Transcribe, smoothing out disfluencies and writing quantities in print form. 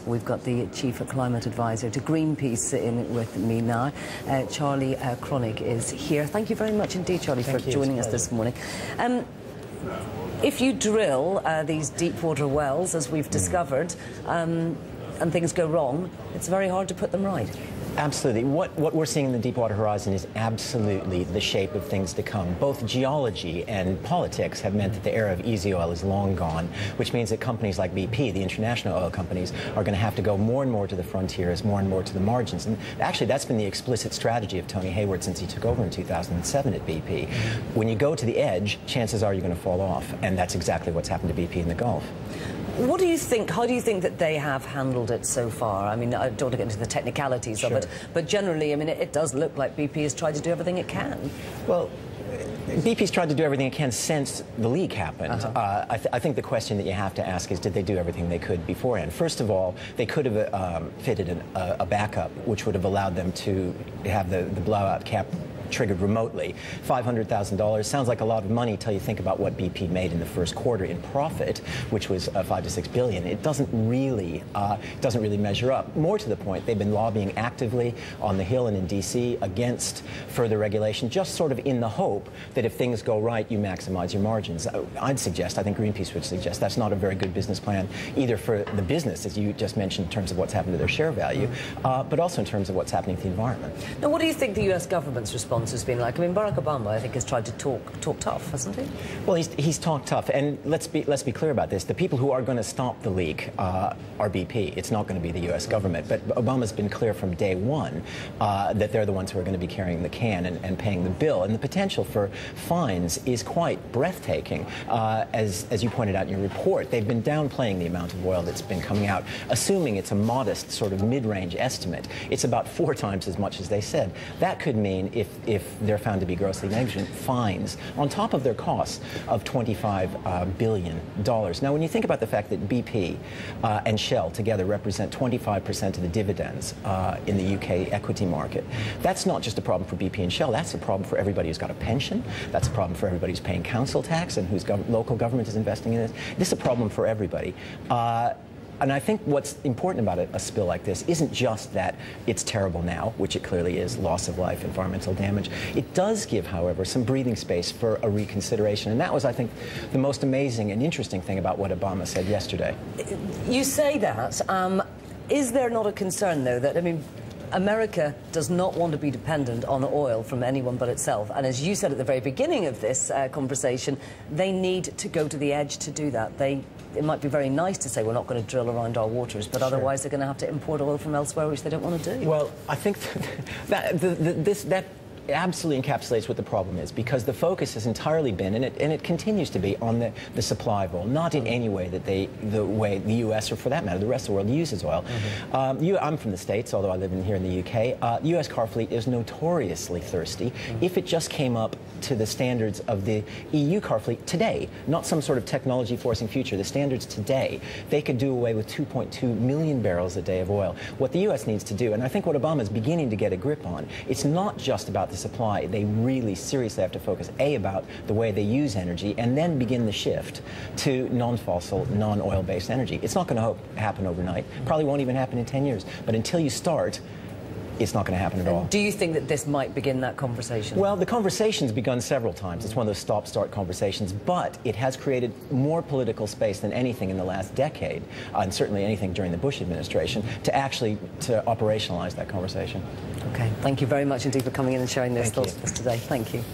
We've got the Chief Climate Advisor to Greenpeace in with me now. Charlie Kronick is here. Thank you very much indeed, Charlie, for joining us this morning. If you drill these deep water wells, as we've discovered, and things go wrong, it's very hard to put them right. Absolutely. What we're seeing in the Deepwater Horizon is absolutely the shape of things to come. Both geology and politics have meant that the era of easy oil is long gone, which means that companies like BP, the international oil companies, are going to have to go more and more to the frontiers, more and more to the margins. And actually, that's been the explicit strategy of Tony Hayward since he took over in 2007 at BP. When you go to the edge, chances are you're going to fall off. And that's exactly what's happened to BP in the Gulf. What do you think, how do you think that they have handled it so far? I mean, I don't want to get into the technicalities of it, but generally, I mean, it does look like BP has tried to do everything it can. Well, BP's tried to do everything it can since the leak happened. I think the question that you have to ask is, did they do everything they could beforehand? First of all, they could have fitted a backup, which would have allowed them to have the blowout cap triggered remotely. $500,000 sounds like a lot of money until you think about what BP made in the first quarter in profit, which was $5 to $6 billion. It doesn't really measure up. More to the point, they've been lobbying actively on the Hill and in D.C. against further regulation, just sort of in the hope that if things go right, you maximize your margins. I'd suggest, I think Greenpeace would suggest, that's not a very good business plan, either for the business, as you just mentioned, in terms of what's happened to their share value, but also in terms of what's happening to the environment. Now, what do you think the U.S. government's response has been like? I mean, Barack Obama, I think, has tried to talk tough, hasn't he? Well, he's talked tough, and let's be clear about this. The people who are going to stop the leak are BP. It's not going to be the U.S. government. But Obama's been clear from day one that they're the ones who are going to be carrying the can and paying the bill. And the potential for fines is quite breathtaking. As you pointed out in your report, they've been downplaying the amount of oil that's been coming out, assuming it's a modest sort of mid-range estimate. It's about 4 times as much as they said. That could mean, if they're found to be grossly negligent, fines on top of their costs of $25 billion. Now, when you think about the fact that BP and Shell together represent 25% of the dividends in the UK equity market, that's not just a problem for BP and Shell, that's a problem for everybody who's got a pension, that's a problem for everybody who's paying council tax and whose local government is investing in this. This is a problem for everybody. And I think what's important about a spill like this isn't just that it's terrible now, which it clearly is, loss of life, environmental damage. It does give, however, some breathing space for a reconsideration. And that was, I think, the most amazing and interesting thing about what Obama said yesterday. You say that. Is there not a concern, though, that, I mean, America does not want to be dependent on oil from anyone but itself. And as you said at the very beginning of this conversation, they need to go to the edge to do that. It might be very nice to say we're not going to drill around our waters, but otherwise they're going to have to import oil from elsewhere, which they don't want to do. Well, I think that absolutely encapsulates what the problem is, because the focus has entirely been, and it continues to be, on the supply of oil, not in any way that the way the U.S., or for that matter, the rest of the world uses oil. I'm from the States, although I live here in the UK. The U.S. car fleet is notoriously thirsty. If it just came up to the standards of the EU car fleet today, not some sort of technology forcing future, the standards today, they could do away with 2.2 million barrels a day of oil. What the U.S. needs to do, and I think what Obama is beginning to get a grip on, it's not just about the supply. They really seriously have to focus, about the way they use energy, and then begin the shift to non-fossil, non-oil-based energy. It's not going to happen overnight. Probably won't even happen in 10 years. But until you start, it's not going to happen at all. Do you think that this might begin that conversation? Well, the conversation's begun several times. It's one of those stop-start conversations, but it has created more political space than anything in the last decade, and certainly anything during the Bush administration, to operationalize that conversation. Okay. Thank you very much indeed for coming in and sharing those thoughts with us today. Thank you.